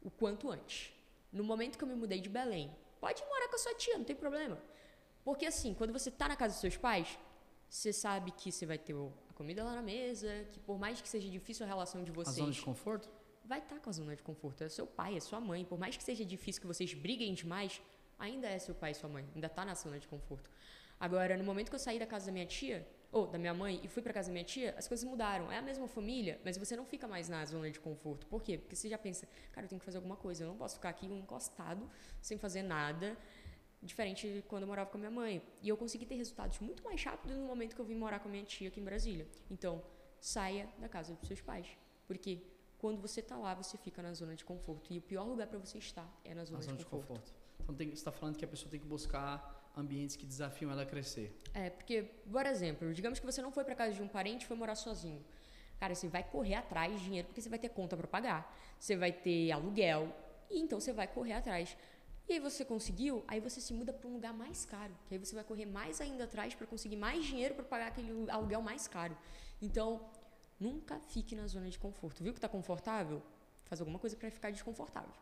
O quanto antes. No momento que eu me mudei de Belém, pode morar com a sua tia, não tem problema. Porque assim, quando você está na casa dos seus pais, você sabe que você vai ter a comida lá na mesa, que por mais que seja difícil a relação de vocês... A zona de conforto? Vai estar com a zona de conforto. É seu pai, é sua mãe. Por mais que seja difícil que vocês briguem demais, ainda é seu pai e sua mãe. Ainda está na zona de conforto. Agora, no momento que eu saí da casa da minha tia, ou da minha mãe, e fui para casa da minha tia, as coisas mudaram. É a mesma família, mas você não fica mais na zona de conforto. Por quê? Porque você já pensa, cara, eu tenho que fazer alguma coisa. Eu não posso ficar aqui encostado, sem fazer nada. Diferente de quando eu morava com a minha mãe. E eu consegui ter resultados muito mais rápidos no momento que eu vim morar com a minha tia aqui em Brasília. Então, saia da casa dos seus pais. Porque quando você está lá, você fica na zona de conforto. E o pior lugar para você estar é na zona de conforto. Então, você está falando que a pessoa tem que buscar ambientes que desafiam ela a crescer. Porque, por exemplo, digamos que você não foi para casa de um parente e foi morar sozinho. Cara, você vai correr atrás de dinheiro porque você vai ter conta para pagar. Você vai ter aluguel. E então você vai correr atrás. E aí você conseguiu, aí você se muda para um lugar mais caro, que aí você vai correr mais ainda atrás para conseguir mais dinheiro para pagar aquele aluguel mais caro. Então, nunca fique na zona de conforto. Viu que está confortável? Faz alguma coisa para ficar desconfortável.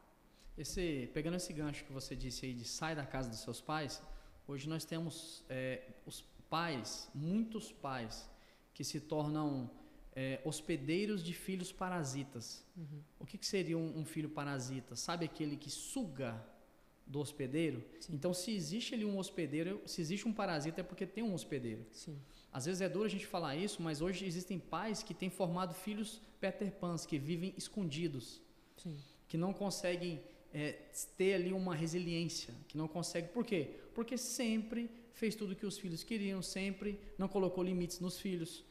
Pegando esse gancho que você disse aí de sai da casa dos seus pais, hoje nós temos os pais, muitos pais, que se tornam hospedeiros de filhos parasitas. O que seria um filho parasita? Sabe aquele que suga do hospedeiro? Sim. Então, se existe ali um hospedeiro, se existe um parasita, é porque tem um hospedeiro. Sim. Às vezes é duro a gente falar isso, mas hoje existem pais que têm formado filhos Peter Pans, que vivem escondidos. Sim. Que não conseguem ter ali uma resiliência, que não conseguem. Por quê? Porque sempre fez tudo o que os filhos queriam, sempre não colocou limites nos filhos,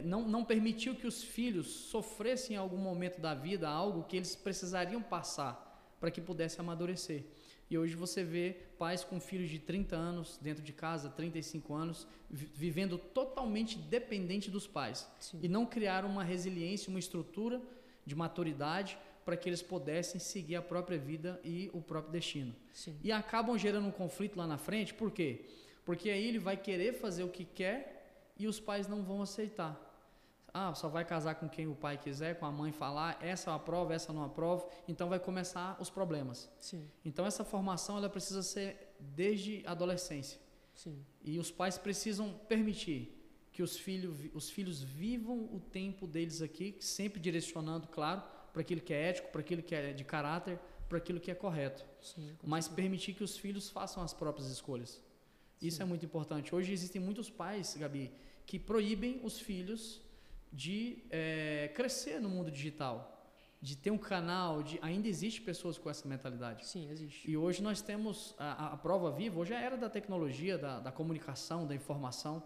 não permitiu que os filhos sofressem em algum momento da vida algo que eles precisariam passar para que pudesse amadurecer. E hoje você vê pais com filhos de 30 anos dentro de casa, 35 anos, vivendo totalmente dependente dos pais. Sim. E não criaram uma resiliência, uma estrutura de maturidade para que eles pudessem seguir a própria vida e o próprio destino. Sim. E acabam gerando um conflito lá na frente, por quê? Porque aí ele vai querer fazer o que quer e os pais não vão aceitar. Só vai casar com quem o pai quiser, com a mãe falar, essa eu aprovo, essa eu não aprovo, então vai começar os problemas. Sim. Então essa formação ela precisa ser desde a adolescência. Sim. E os pais precisam permitir que os filhos vivam o tempo deles aqui, sempre direcionando, claro, para aquilo que é ético, para aquilo que é de caráter, para aquilo que é correto. Sim, mas permitir que os filhos façam as próprias escolhas. Sim. Isso é muito importante. Hoje existem muitos pais, Gabi, que proíbem os filhos de crescer no mundo digital, de ter um canal, ainda existe pessoas com essa mentalidade. Sim, existe. E hoje nós temos a prova viva, hoje é a era da tecnologia, da comunicação, da informação.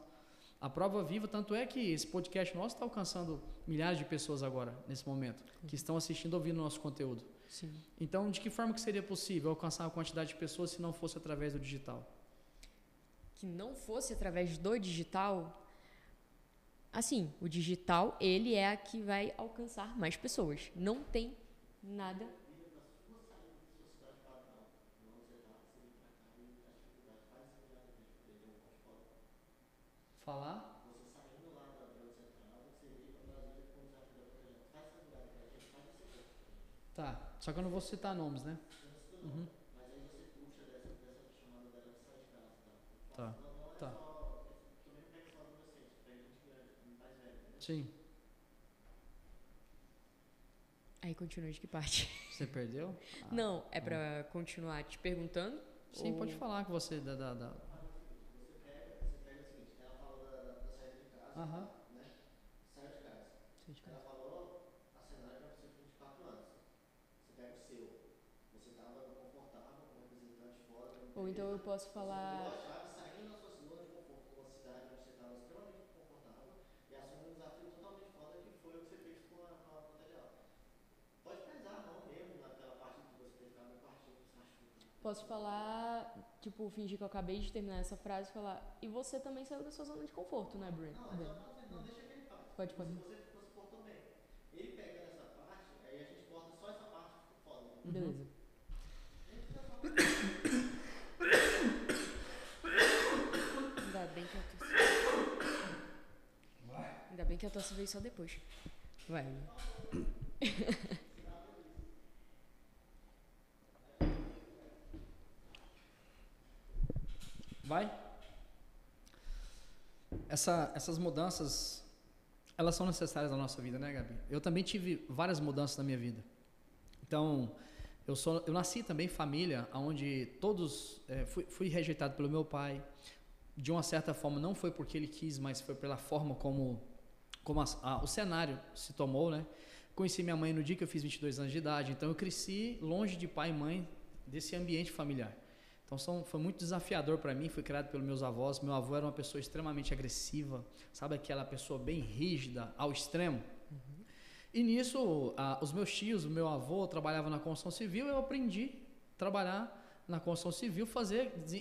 A prova viva, tanto é que esse podcast nosso está alcançando milhares de pessoas agora, nesse momento, que estão assistindo, ouvindo o nosso conteúdo. Sim. Então, de que forma que seria possível alcançar uma quantidade de pessoas se não fosse através do digital? Que não fosse através do digital? Assim, o digital, ele é a que vai alcançar mais pessoas. Não tem nada... Falar? Você saindo lá da Grande Central, você vir para Brasília com o desafio da proteção. Faz essa viagem para a gente, faz esse curso. Tá, só que eu não vou citar nomes, né? Uhum. Mas aí você puxa dessa chamada dela de sai de casa, tá? Tá. Não é tá. só... Também não pega só adolescente, pega gente mais velha, né? Sim. Aí continua de que parte? Você perdeu? Não, é para continuar te perguntando? Sim, pode falar que você... Você pega o seguinte, ela falou da saída de casa, né? Saiu de casa. Ela falou a cenário para você com 24 anos. Você pega o seu. Você estava confortável como representante fora. Ou então eu posso falar... Você pegou a chave, saindo da sua zona de conforto, com uma cidade onde você estava extremamente confortável e assumiu um desafio totalmente foda que foi o que você fez com a conta dela. Pode pesar não mesmo naquela parte que você teve na parte que você achou. Posso falar, tipo, fingir que eu acabei de terminar essa frase e falar, e você também saiu da sua zona de conforto, né, Breno? Não, deixa que ele faz. Pode. Você portou bem. Ele pega nessa parte, aí a gente corta só essa parte e fica foda. Beleza. Ainda bem que a tosse veio só depois. Vai. Vai? Essas mudanças, elas são necessárias na nossa vida, né, Gabi? Eu também tive várias mudanças na minha vida. Então, eu nasci também em família onde todos... fui rejeitado pelo meu pai. De uma certa forma, não foi porque ele quis, mas foi pela forma como o cenário se tomou, né? Conheci minha mãe no dia que eu fiz 22 anos de idade. Então, eu cresci longe de pai e mãe, desse ambiente familiar. Então foi muito desafiador para mim, fui criado pelos meus avós. Meu avô era uma pessoa extremamente agressiva, sabe, aquela pessoa bem rígida ao extremo. Uhum. E nisso, os meus tios, o meu avô trabalhava na construção civil, eu aprendi a trabalhar na construção civil,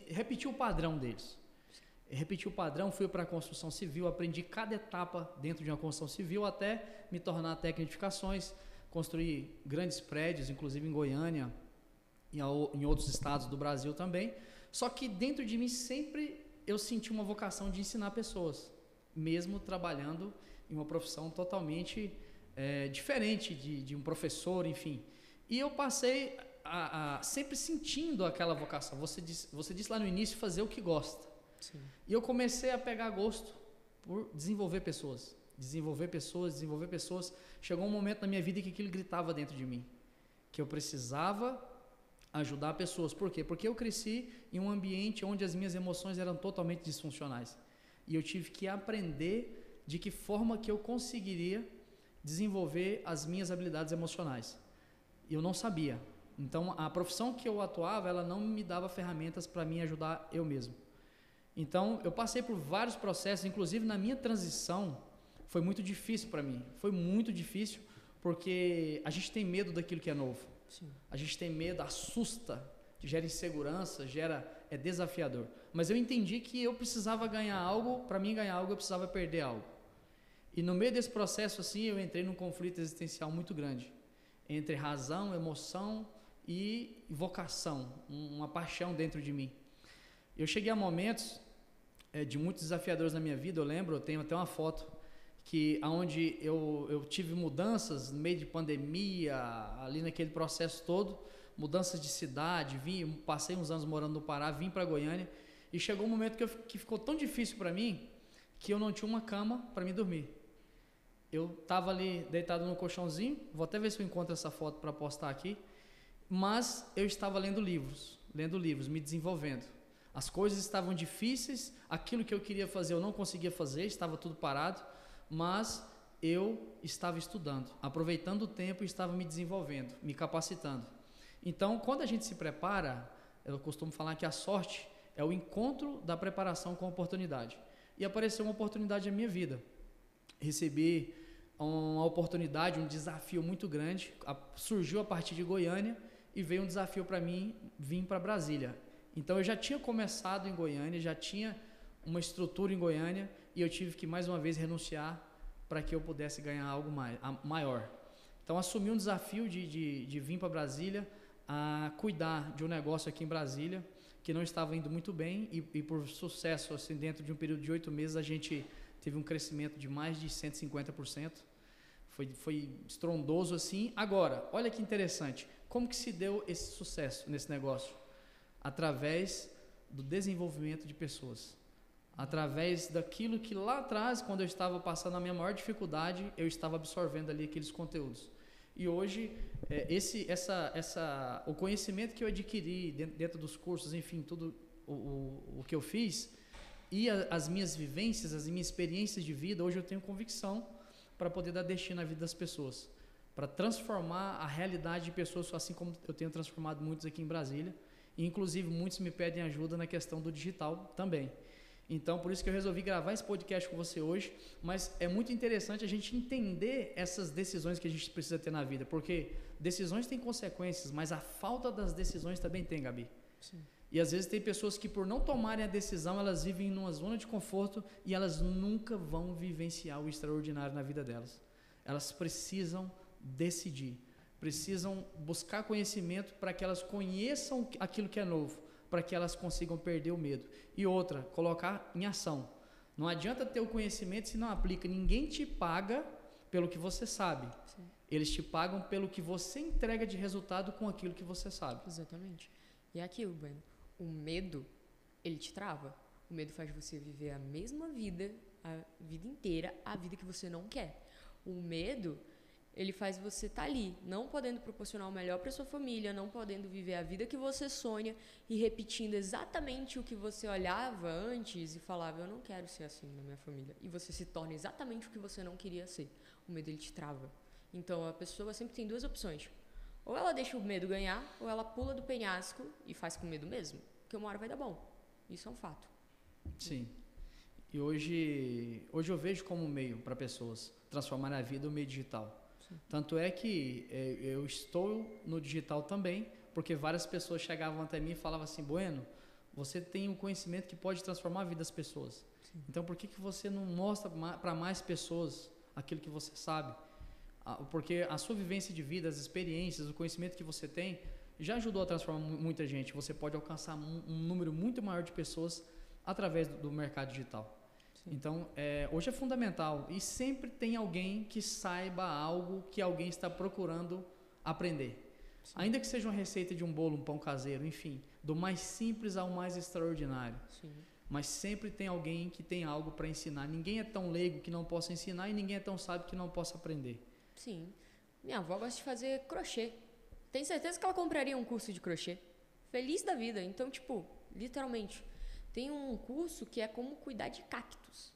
repetir o padrão deles. Repeti o padrão, fui para a construção civil, aprendi cada etapa dentro de uma construção civil até me tornar técnico de edificações, construir grandes prédios, inclusive em Goiânia, em outros estados do Brasil também. Só que dentro de mim sempre eu senti uma vocação de ensinar pessoas, mesmo trabalhando em uma profissão totalmente diferente de um professor, enfim. E eu passei sempre sentindo aquela vocação. Você disse lá no início fazer o que gosta. Sim. E eu comecei a pegar gosto por desenvolver pessoas. Desenvolver pessoas. Chegou um momento na minha vida que aquilo gritava dentro de mim. Que eu precisava ajudar pessoas. Por quê? Porque eu cresci em um ambiente onde as minhas emoções eram totalmente disfuncionais. E eu tive que aprender de que forma que eu conseguiria desenvolver as minhas habilidades emocionais. E eu não sabia. Então, a profissão que eu atuava, ela não me dava ferramentas para me ajudar eu mesmo. Então, eu passei por vários processos, inclusive na minha transição, foi muito difícil para mim. Foi muito difícil porque a gente tem medo daquilo que é novo. Sim. A gente tem medo, assusta, gera insegurança, é desafiador. Mas eu entendi que eu precisava ganhar algo, para mim ganhar algo eu precisava perder algo. E no meio desse processo assim, eu entrei num conflito existencial muito grande, entre razão, emoção e vocação, uma paixão dentro de mim. Eu cheguei a momentos de muitos desafiadores na minha vida, eu tenho até uma foto onde eu tive mudanças no meio de pandemia, ali naquele processo todo, mudanças de cidade, passei uns anos morando no Pará, vim para Goiânia, e chegou um momento que ficou tão difícil para mim, que eu não tinha uma cama para me dormir. Eu estava ali deitado no colchãozinho, vou até ver se eu encontro essa foto para postar aqui, mas eu estava lendo livros, me desenvolvendo. As coisas estavam difíceis, aquilo que eu queria fazer eu não conseguia fazer, estava tudo parado, mas eu estava estudando, aproveitando o tempo e estava me desenvolvendo, me capacitando. Então, quando a gente se prepara, eu costumo falar que a sorte é o encontro da preparação com a oportunidade. E apareceu uma oportunidade na minha vida. Recebi uma oportunidade, um desafio muito grande, surgiu a partir de Goiânia e veio um desafio para mim vir para Brasília. Então eu já tinha começado em Goiânia, já tinha uma estrutura em Goiânia e eu tive que mais uma vez renunciar para que eu pudesse ganhar algo maior. Então assumi um desafio de vir para Brasília, a cuidar de um negócio aqui em Brasília que não estava indo muito bem e por sucesso, assim, dentro de um período de 8 meses a gente teve um crescimento de mais de 150%. Foi estrondoso assim. Agora, olha que interessante, como que se deu esse sucesso nesse negócio? Através do desenvolvimento de pessoas. Através daquilo que lá atrás, quando eu estava passando a minha maior dificuldade, eu estava absorvendo ali aqueles conteúdos. E hoje, o conhecimento que eu adquiri dentro dos cursos, enfim, tudo o que eu fiz, e as minhas vivências, as minhas experiências de vida, hoje eu tenho convicção para poder dar destino à vida das pessoas, para transformar a realidade de pessoas, assim como eu tenho transformado muitos aqui em Brasília, e inclusive muitos me pedem ajuda na questão do digital também. Então, por isso que eu resolvi gravar esse podcast com você hoje, mas é muito interessante a gente entender essas decisões que a gente precisa ter na vida, porque decisões têm consequências, mas a falta das decisões também tem, Gabi. Sim. E às vezes tem pessoas que por não tomarem a decisão, elas vivem numa zona de conforto e elas nunca vão vivenciar o extraordinário na vida delas. Elas precisam decidir, precisam buscar conhecimento para que elas conheçam aquilo que é novo, para que elas consigam perder o medo. E outra, colocar em ação. Não adianta ter o conhecimento se não aplica. Ninguém te paga pelo que você sabe. Sim. Eles te pagam pelo que você entrega de resultado com aquilo que você sabe. Exatamente. E é aquilo, Bueno, o medo, ele te trava. O medo faz você viver a mesma vida, a vida inteira, a vida que você não quer. O medo, ele faz você estar ali, não podendo proporcionar o melhor para sua família, não podendo viver a vida que você sonha e repetindo exatamente o que você olhava antes e falava, eu não quero ser assim na minha família. E você se torna exatamente o que você não queria ser. O medo, ele te trava. Então, a pessoa sempre tem duas opções. Ou ela deixa o medo ganhar, ou ela pula do penhasco e faz com medo mesmo. Porque uma hora vai dar bom. Isso é um fato. Sim. E hoje eu vejo como um meio para pessoas transformar a vida o meio digital. Sim. Tanto é que eu estou no digital também, porque várias pessoas chegavam até mim e falavam assim, Bueno, você tem um conhecimento que pode transformar a vida das pessoas. Sim. Então por que você não mostra para mais pessoas aquilo que você sabe? Porque a sua vivência de vida, as experiências, o conhecimento que você tem já ajudou a transformar muita gente. Você pode alcançar um número muito maior de pessoas através do mercado digital. Sim. Então, hoje é fundamental e sempre tem alguém que saiba algo que alguém está procurando aprender. Ainda que seja uma receita de um bolo, um pão caseiro, enfim, do mais simples ao mais extraordinário. Sim. Mas sempre tem alguém que tem algo para ensinar. Ninguém é tão leigo que não possa ensinar e ninguém é tão sábio que não possa aprender. Sim. Minha avó gosta de fazer crochê. Tenho certeza que ela compraria um curso de crochê. Feliz da vida. Então, tipo, literalmente, tem um curso que é como cuidar de cactos.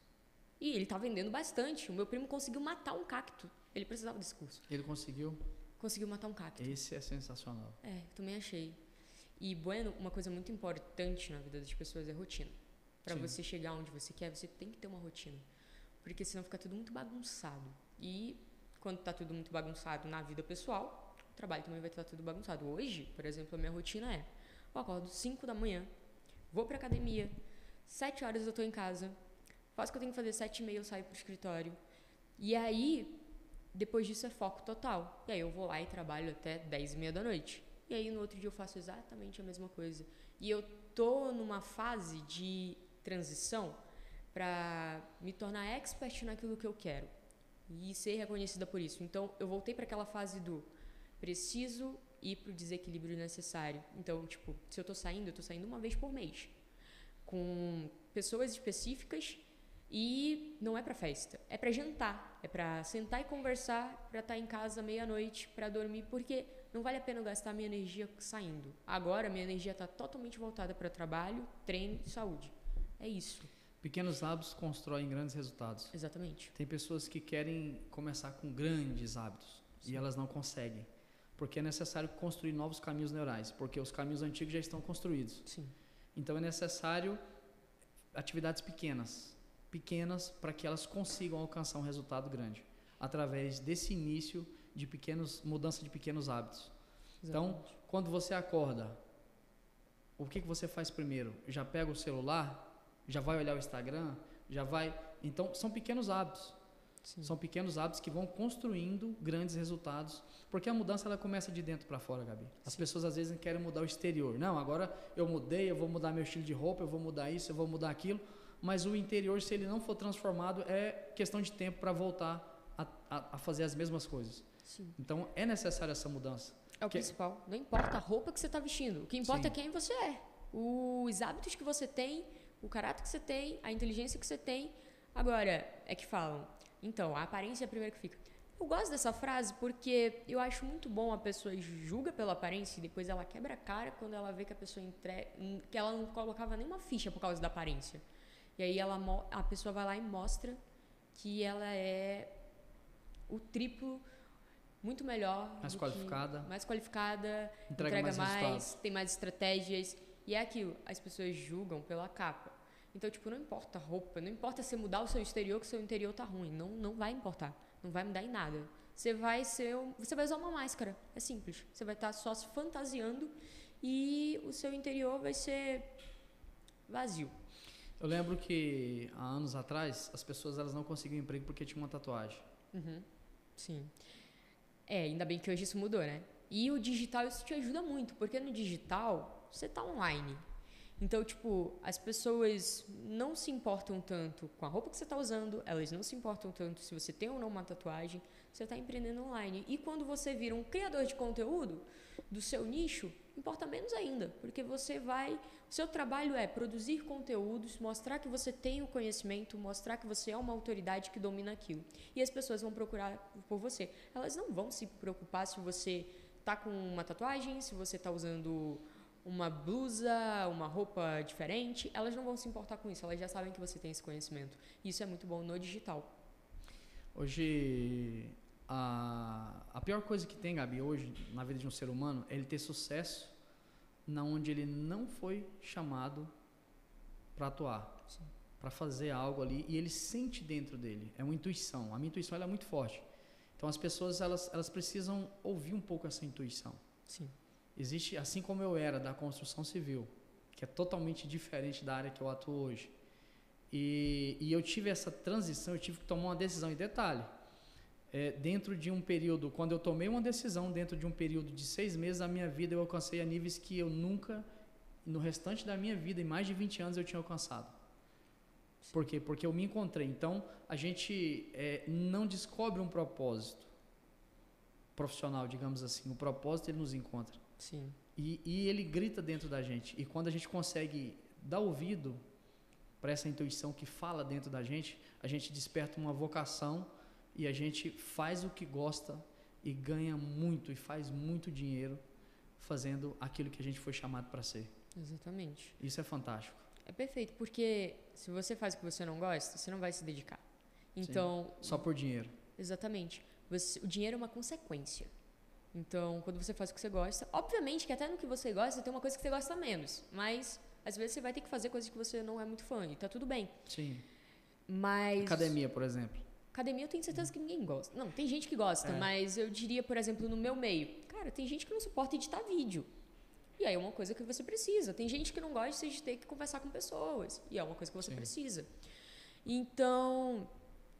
E ele tá vendendo bastante. O meu primo conseguiu matar um cacto. Ele precisava desse curso. Ele conseguiu? Conseguiu matar um cacto. Esse é sensacional. Também achei. E, bueno, uma coisa muito importante na vida das pessoas é rotina. Para você chegar onde você quer, você tem que ter uma rotina. Porque senão fica tudo muito bagunçado. E quando tá tudo muito bagunçado na vida pessoal, o trabalho também vai estar tudo bagunçado. Hoje, por exemplo, a minha rotina é: eu acordo 5 da manhã, vou pra academia, 7 horas eu tô em casa, faço o que eu tenho que fazer, 7h30 eu saio pro escritório. E aí, depois disso é foco total. E aí eu vou lá e trabalho até 10h30 da noite. E aí no outro dia eu faço exatamente a mesma coisa. E eu tô numa fase de transição para me tornar expert naquilo que eu quero e ser reconhecida por isso. Então eu voltei para aquela fase do preciso ir pro desequilíbrio necessário. Então, tipo, se eu tô saindo uma vez por mês com pessoas específicas. E não é para festa, é para jantar, é para sentar e conversar, para estar em casa meia-noite, para dormir, porque não vale a pena eu gastar minha energia saindo. Agora minha energia está totalmente voltada para trabalho, treino e saúde. É isso. Pequenos hábitos constroem grandes resultados. Exatamente. Tem pessoas que querem começar com grandes hábitos e elas não conseguem, porque é necessário construir novos caminhos neurais, porque os caminhos antigos já estão construídos. Sim. Então é necessário atividades pequenas para que elas consigam alcançar um resultado grande, através desse início de mudança de pequenos hábitos. Exatamente. Então, quando você acorda, o que você faz primeiro? Já pega o celular? Já vai olhar o Instagram? Já vai... Então, são pequenos hábitos. Sim. São pequenos hábitos que vão construindo grandes resultados, porque a mudança ela começa de dentro para fora, Gabi. As pessoas às vezes querem mudar o exterior. Não, agora eu mudei, eu vou mudar meu estilo de roupa, eu vou mudar isso, eu vou mudar aquilo. Mas o interior, se ele não for transformado, é questão de tempo para voltar a fazer as mesmas coisas. Sim. Então, é necessária essa mudança. É o principal. Não importa a roupa que você está vestindo. O que importa é quem você é. Os hábitos que você tem, o caráter que você tem, a inteligência que você tem. Agora, é que falam, então, a aparência é a primeira que fica. Eu gosto dessa frase porque eu acho muito bom a pessoa julga pela aparência e depois ela quebra a cara quando ela vê que a pessoa que ela não colocava nenhuma ficha por causa da aparência. E aí a pessoa vai lá e mostra que ela é o triplo, muito melhor. Mais qualificada. Mais qualificada, entrega mais, tem mais estratégias. E é aquilo, as pessoas julgam pela capa. Então, tipo, não importa a roupa, não importa você mudar o seu exterior, que o seu interior tá ruim. Não vai importar, não vai mudar em nada. Você vai usar uma máscara, é simples. Você vai estar só se fantasiando e o seu interior vai ser vazio. Eu lembro que há anos atrás as pessoas elas não conseguiam emprego porque tinham uma tatuagem. Uhum. Sim. Ainda bem que hoje isso mudou, né? E o digital isso te ajuda muito, porque no digital você tá online. Então, tipo, as pessoas não se importam tanto com a roupa que você está usando, elas não se importam tanto se você tem ou não uma tatuagem, você está empreendendo online. E quando você vira um criador de conteúdo do seu nicho, importa menos ainda, porque o seu trabalho é produzir conteúdos, mostrar que você tem o conhecimento, mostrar que você é uma autoridade que domina aquilo. E as pessoas vão procurar por você. Elas não vão se preocupar se você está com uma tatuagem, se você está usando uma blusa, uma roupa diferente, elas não vão se importar com isso, elas já sabem que você tem esse conhecimento. E isso é muito bom no digital. Hoje, a pior coisa que tem, Gabi, hoje na vida de um ser humano é ele ter sucesso na onde ele não foi chamado para atuar, para fazer algo ali e ele sente dentro dele, é uma intuição. A minha intuição ela é muito forte. Então as pessoas elas precisam ouvir um pouco essa intuição. Sim. Existe, assim como eu era da construção civil, que é totalmente diferente da área que eu atuo hoje. E eu tive essa transição, eu tive que tomar uma decisão. E detalhe, dentro de um período, quando eu tomei uma decisão, dentro de um período de 6 meses, a minha vida eu alcancei a níveis que eu nunca, no restante da minha vida, em mais de 20 anos, eu tinha alcançado. Por quê? Porque eu me encontrei. Então, a gente não descobre um propósito. O profissional, digamos assim. O propósito ele nos encontra. Sim. E ele grita dentro da gente. E quando a gente consegue dar ouvido para essa intuição que fala dentro da gente, a gente desperta uma vocação e a gente faz o que gosta e ganha muito e faz muito dinheiro fazendo aquilo que a gente foi chamado para ser. Exatamente. Isso é fantástico. É perfeito, porque se você faz o que você não gosta, você não vai se dedicar. Então, sim, só por dinheiro. Exatamente. O dinheiro é uma consequência. Então, quando você faz o que você gosta, obviamente que até no que você gosta tem uma coisa que você gosta menos, mas às vezes você vai ter que fazer coisas que você não é muito fã e tá tudo bem. Sim. Mas academia, por exemplo. Academia eu tenho certeza que ninguém gosta. Não, tem gente que gosta, mas eu diria, por exemplo, no meu meio, cara, tem gente que não suporta editar vídeo. E aí é uma coisa que você precisa. Tem gente que não gosta de ter que conversar com pessoas. E é uma coisa que você precisa. Então,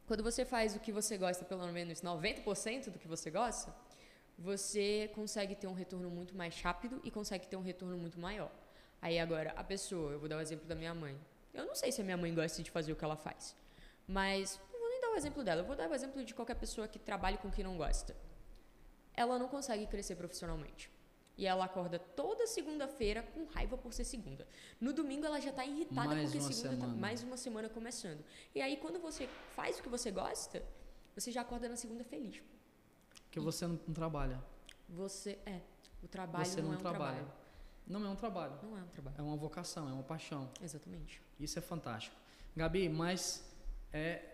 quando você faz o que você gosta, pelo menos 90% do que você gosta, você consegue ter um retorno muito mais rápido e consegue ter um retorno muito maior. Aí agora, a pessoa, eu vou dar o exemplo da minha mãe. Eu não sei se a minha mãe gosta de fazer o que ela faz, mas não vou nem dar o exemplo dela, eu vou dar o exemplo de qualquer pessoa que trabalhe com o que não gosta. Ela não consegue crescer profissionalmente. E ela acorda toda segunda-feira com raiva por ser segunda. No domingo ela já está irritada porque segunda tá mais uma semana começando. E aí quando você faz o que você gosta, você já acorda na segunda feliz. Porque você não trabalha. O trabalho você não é um trabalho. Não é um trabalho. Não é um trabalho. É uma vocação, é uma paixão. Exatamente. Isso é fantástico. Gabi, mas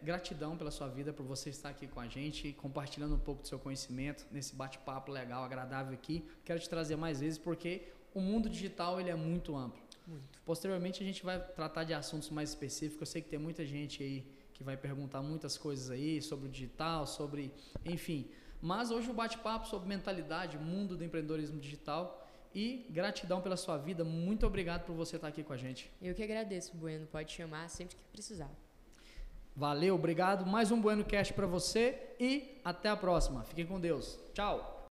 gratidão pela sua vida, por você estar aqui com a gente, compartilhando um pouco do seu conhecimento, nesse bate-papo legal, agradável aqui. Quero te trazer mais vezes, porque o mundo digital ele é muito amplo. Muito. Posteriormente, a gente vai tratar de assuntos mais específicos. Eu sei que tem muita gente aí que vai perguntar muitas coisas aí sobre o digital, sobre... Enfim. Mas hoje o bate-papo sobre mentalidade, mundo do empreendedorismo digital... E gratidão pela sua vida. Muito obrigado por você estar aqui com a gente. Eu que agradeço, Bueno. Pode chamar sempre que precisar. Valeu, obrigado. Mais um Bueno Cast para você e até a próxima. Fiquem com Deus. Tchau.